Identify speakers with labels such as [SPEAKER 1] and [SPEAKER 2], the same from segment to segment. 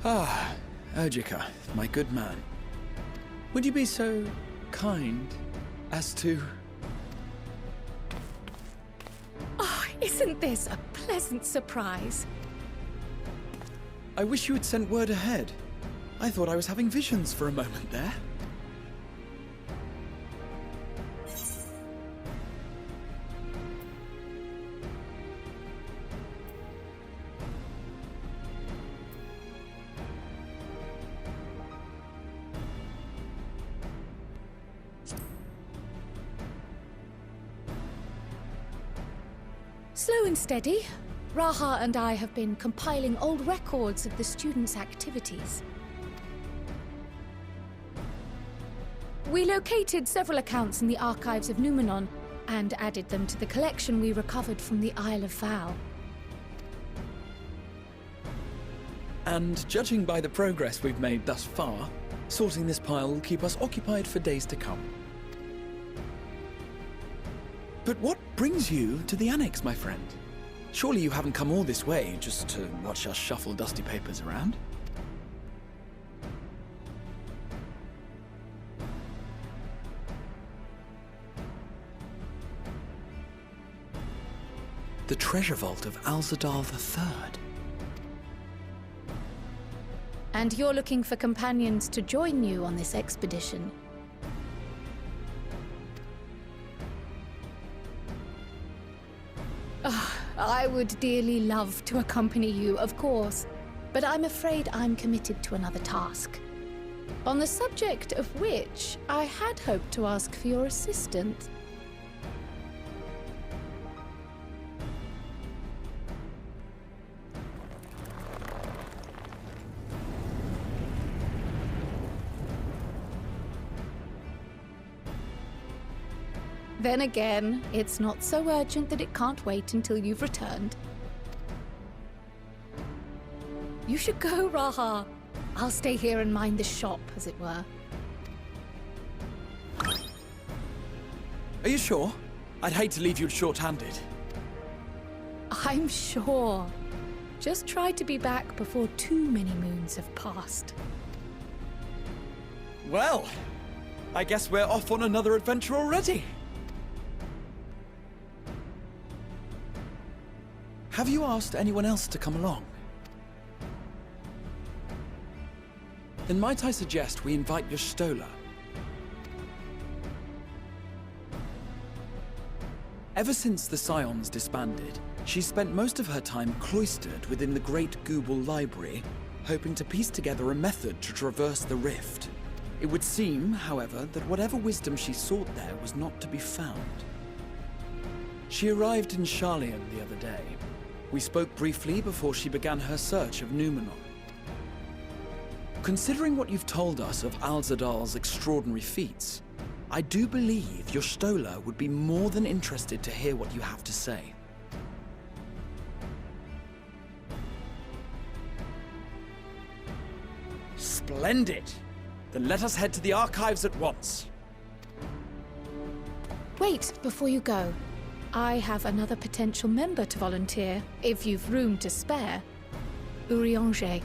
[SPEAKER 1] Ah, Ojika, my good man. Would you be so kind as to...
[SPEAKER 2] Oh, isn't this a pleasant surprise?
[SPEAKER 1] I wish you had sent word ahead. I thought I was having visions for a moment there.
[SPEAKER 2] Slow and steady. Raha and I have been compiling old records of the students' activities. We located several accounts in the archives of Numenon and added them to the collection we recovered from the Isle of Val.
[SPEAKER 1] And judging by the progress we've made thus far, sorting this pile will keep us occupied for days to come. But what brings you to the Annex, my friend? Surely you haven't come all this way just to watch us shuffle dusty papers around? The treasure vault of Alzadal III.
[SPEAKER 2] And you're looking for companions to join you on this expedition. I would dearly love to accompany you, of course, but I'm afraid I'm committed to another task. On the subject of which, I had hoped to ask for your assistance. Then again, it's not so urgent that it can't wait until you've returned. You should go, Raha. I'll stay here and mind the shop, as it were.
[SPEAKER 1] Are you sure? I'd hate to leave you short-handed.
[SPEAKER 2] I'm sure. Just try to be back before too many moons have passed.
[SPEAKER 1] Well, I guess we're off on another adventure already. Have you asked anyone else to come along? Then might I suggest we invite your Stola? Ever since the Scions disbanded, she's spent most of her time cloistered within the Great Gooble Library, hoping to piece together a method to traverse the rift. It would seem, however, that whatever wisdom she sought there was not to be found. She arrived in Charlian the other day. We spoke briefly before she began her search of Numenon. Considering what you've told us of Alzadal's extraordinary feats, I do believe your Stola would be more than interested to hear what you have to say. Splendid! Then let us head to the archives at once.
[SPEAKER 2] Wait, before you go. I have another potential member to volunteer, if you've room to spare. Urianger.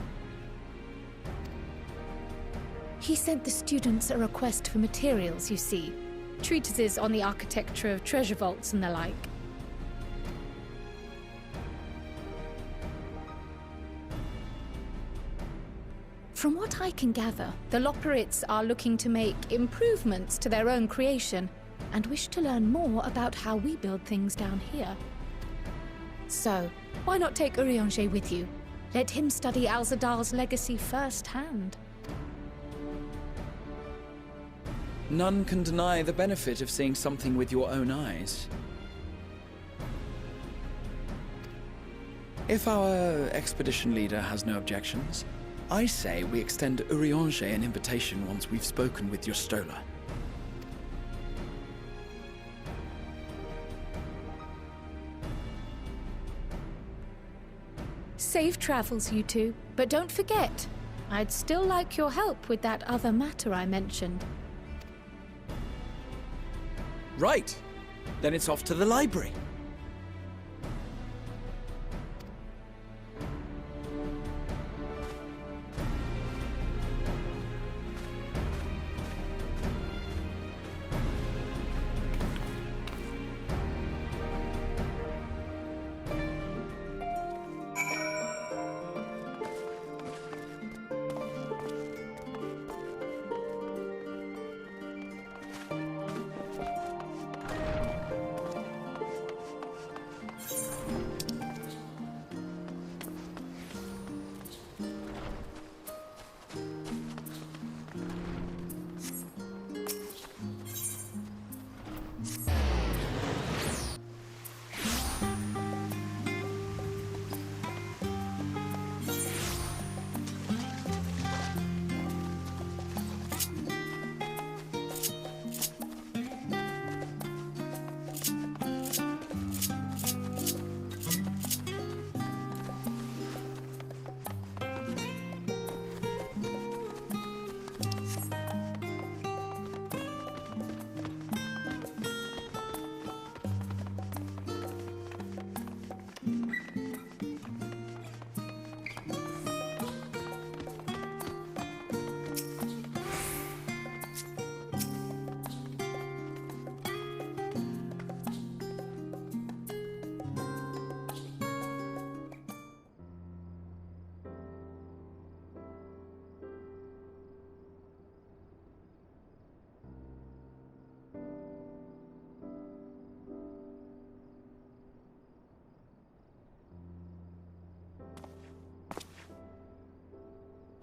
[SPEAKER 2] He sent the students a request for materials, you see. Treatises on the architecture of treasure vaults and the like. From what I can gather, the Loperites are looking to make improvements to their own creation, and wish to learn more about how we build things down here. So, why not take Urianger with you? Let him study Alzadal's legacy firsthand.
[SPEAKER 1] None can deny the benefit of seeing something with your own eyes. If our expedition leader has no objections, I say we extend Urianger an invitation once we've spoken with your Stola.
[SPEAKER 2] Safe travels, you two. But don't forget, I'd still like your help with that other matter I mentioned.
[SPEAKER 1] Right. Then it's off to the library.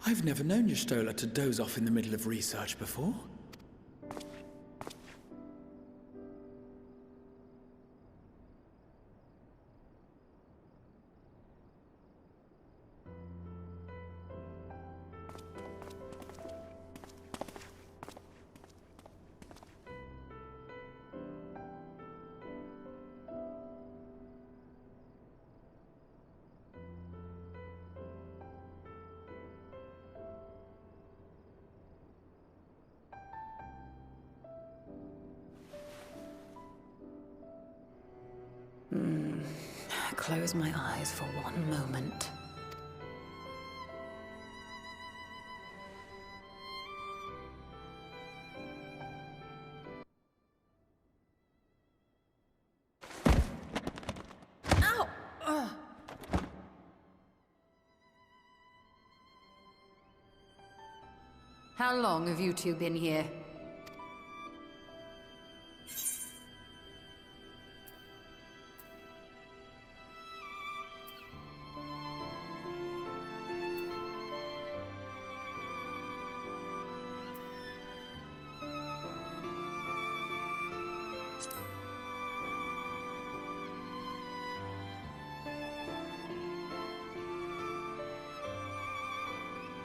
[SPEAKER 1] I've never known Y'shtola to doze off in the middle of research before.
[SPEAKER 3] Close my eyes for one moment. Ow! Ugh. How long have you two been here?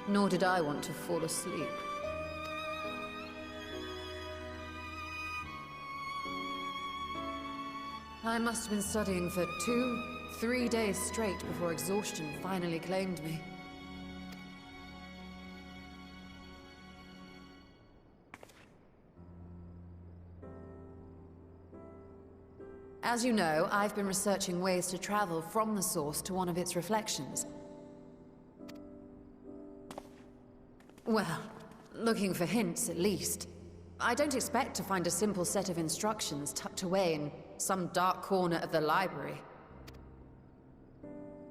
[SPEAKER 3] Nor did I want to fall asleep. I must have been studying for 2-3 days straight before exhaustion finally claimed me. As you know, I've been researching ways to travel from the source to one of its reflections. Well, looking for hints at least. I don't expect to find a simple set of instructions tucked away in some dark corner of the library.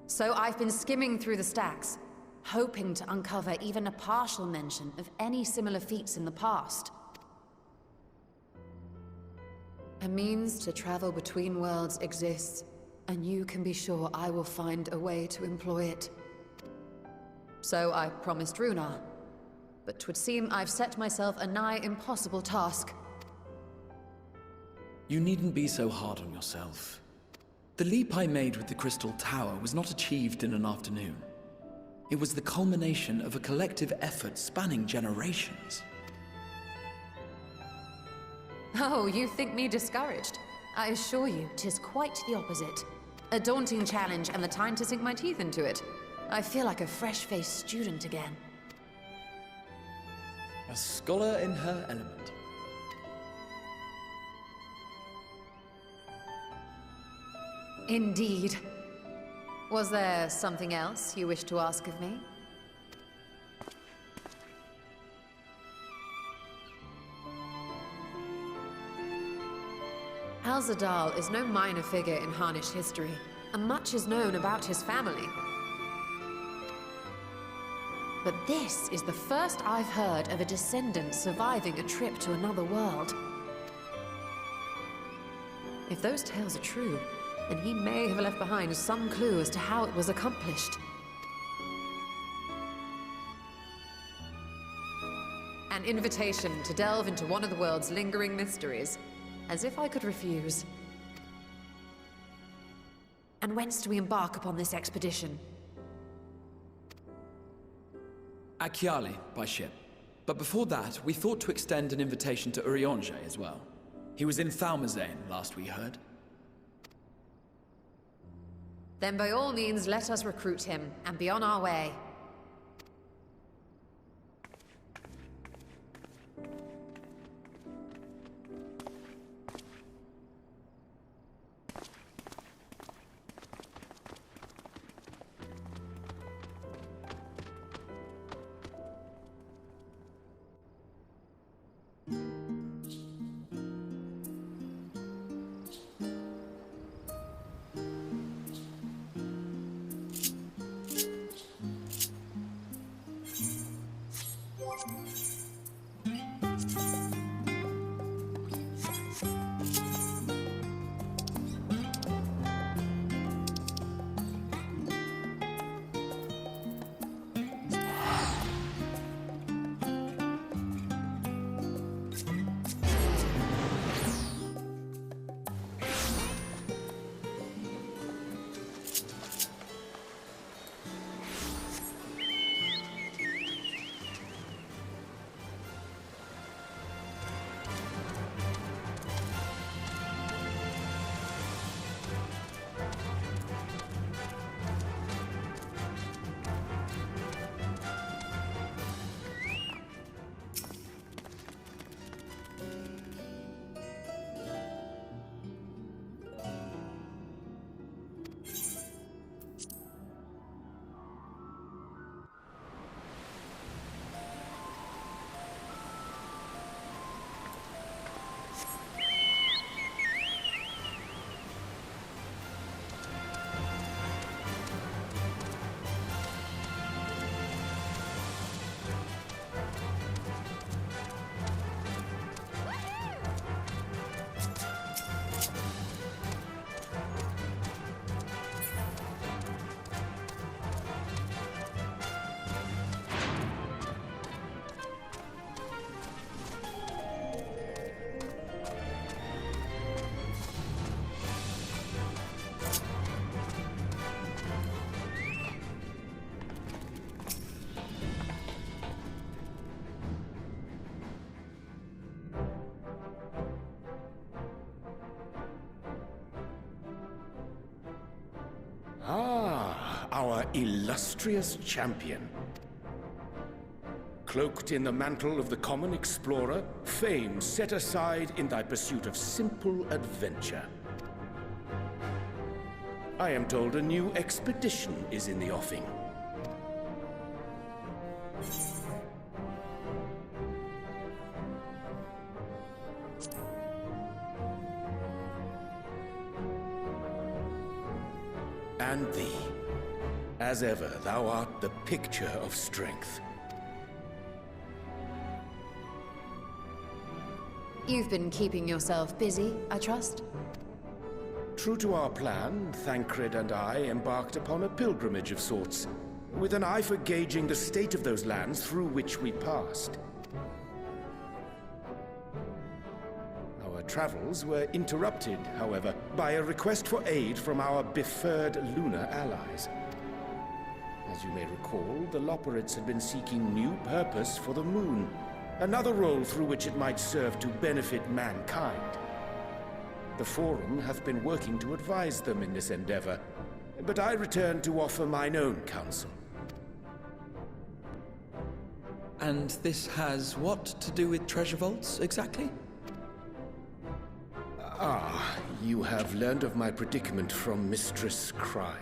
[SPEAKER 3] So I've been skimming through the stacks, hoping to uncover even a partial mention of any similar feats in the past. A means to travel between worlds exists, and you can be sure I will find a way to employ it. So I promised Runar. But 'twould seem I've set myself a nigh impossible task.
[SPEAKER 1] You needn't be so hard on yourself. The leap I made with the Crystal Tower was not achieved in an afternoon. It was the culmination of a collective effort spanning generations.
[SPEAKER 3] Oh, you think me discouraged? I assure you, 'tis quite the opposite. A daunting challenge and the time to sink my teeth into it. I feel like a fresh-faced student again.
[SPEAKER 1] A scholar in her element.
[SPEAKER 3] Indeed. Was there something else you wish to ask of me? Al-Zadal is no minor figure in Harnish history, and much is known about his family. But this is the first I've heard of a descendant surviving a trip to another world. If those tales are true, then he may have left behind some clue as to how it was accomplished. An invitation to delve into one of the world's lingering mysteries. As if I could refuse. And whence do we embark upon this expedition?
[SPEAKER 1] Akyali, by ship. But before that, we thought to extend an invitation to Urianger as well. He was in Thalmazane, last we heard.
[SPEAKER 3] Then by all means, let us recruit him, and be on our way.
[SPEAKER 4] illustrious champion. Cloaked in the mantle of the common explorer, fame set aside in thy pursuit of simple adventure. I am told a new expedition is in the offing. And thee. As ever, thou art the picture of strength.
[SPEAKER 3] You've been keeping yourself busy, I trust?
[SPEAKER 4] True to our plan, Thancred and I embarked upon a pilgrimage of sorts, with an eye for gauging the state of those lands through which we passed. Our travels were interrupted, however, by a request for aid from our befurred lunar allies. As you may recall, the Loporrits had been seeking new purpose for the moon, another role through which it might serve to benefit mankind. The Forum hath been working to advise them in this endeavor, but I return to offer mine own counsel.
[SPEAKER 1] And this has what to do with treasure vaults, exactly?
[SPEAKER 4] Ah, you have learned of my predicament from Mistress Kryl.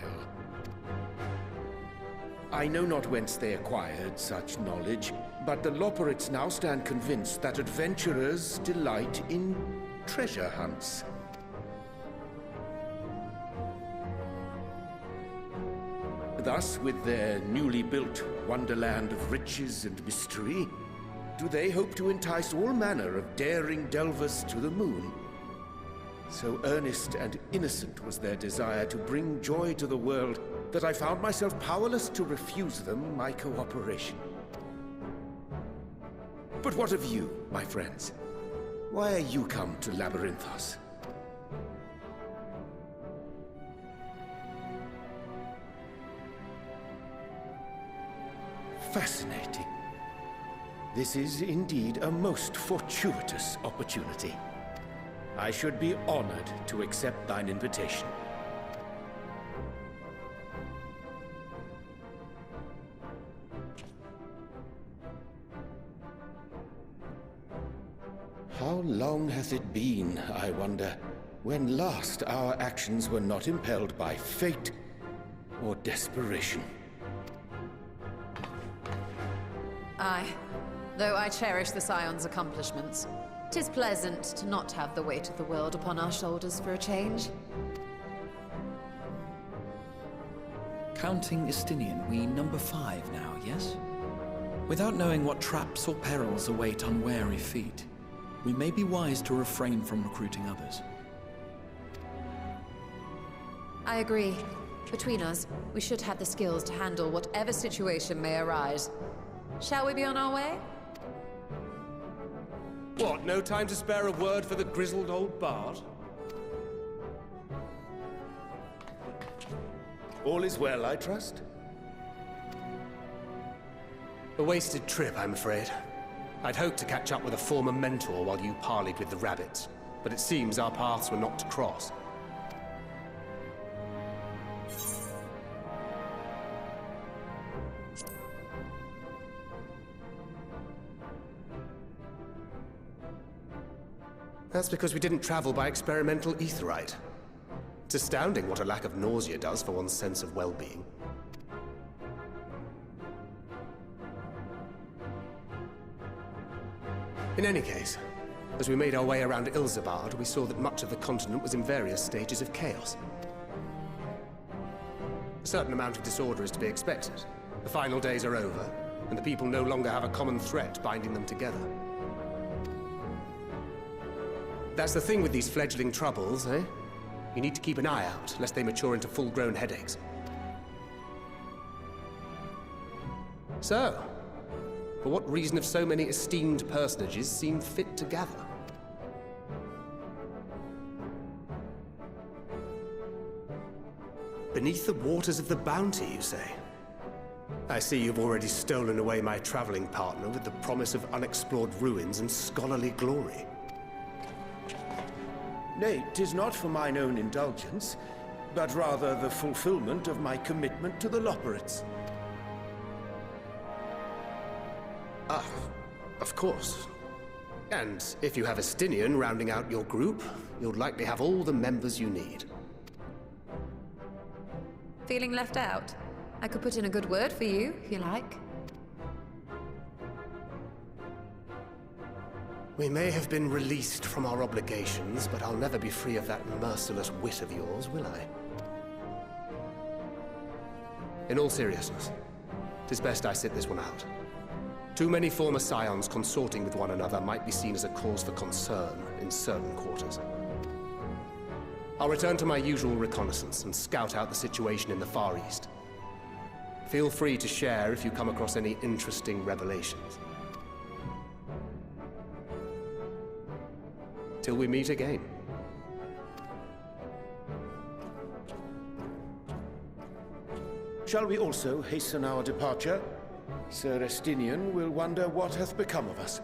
[SPEAKER 4] I know not whence they acquired such knowledge, but the Loporrits now stand convinced that adventurers delight in treasure hunts. Thus, with their newly built wonderland of riches and mystery, do they hope to entice all manner of daring delvers to the moon. So earnest and innocent was their desire to bring joy to the world that I found myself powerless to refuse them my cooperation. But what of you, my friends? Why are you come to Labyrinthos? Fascinating. This is indeed a most fortuitous opportunity. I should be honored to accept thine invitation. How long hath it been, I wonder, when last our actions were not impelled by fate or desperation?
[SPEAKER 3] Aye. Though I cherish the Scion's accomplishments, 'tis pleasant to not have the weight of the world upon our shoulders for a change.
[SPEAKER 1] Counting Istinian, we number 5 now, yes? Without knowing what traps or perils await unwary feet, we may be wise to refrain from recruiting others.
[SPEAKER 3] I agree. Between us, we should have the skills to handle whatever situation may arise. Shall we be on our way?
[SPEAKER 5] What, no time to spare a word for the grizzled old bard?
[SPEAKER 4] All is well, I trust?
[SPEAKER 5] A wasted trip, I'm afraid. I'd hoped to catch up with a former mentor while you parleyed with the rabbits, but it seems our paths were not to cross. That's because we didn't travel by experimental aetherite. It's astounding what a lack of nausea does for one's sense of well-being. In any case, as we made our way around Ilzabard, we saw that much of the continent was in various stages of chaos. A certain amount of disorder is to be expected. The final days are over, and the people no longer have a common threat binding them together. That's the thing with these fledgling troubles, eh? You need to keep an eye out, lest they mature into full-grown headaches. So, for what reason have so many esteemed personages seen fit to gather? Beneath the waters of the Bounty, you say? I see you've already stolen away my traveling partner with the promise of unexplored ruins and scholarly glory.
[SPEAKER 4] Nay, 'tis not for mine own indulgence, but rather the fulfillment of my commitment to the Loperates.
[SPEAKER 5] Ah, of course. And if you have a Stinian rounding out your group, you'll likely have all the members you need.
[SPEAKER 3] Feeling left out? I could put in a good word for you, if you like.
[SPEAKER 5] We may have been released from our obligations, but I'll never be free of that merciless wit of yours, will I? In all seriousness, 'tis best I sit this one out. Too many former scions consorting with one another might be seen as a cause for concern in certain quarters. I'll return to my usual reconnaissance and scout out the situation in the Far East. Feel free to share if you come across any interesting revelations. Till we meet again.
[SPEAKER 4] Shall we also hasten our departure? Sir Estinian will wonder what hath become of us.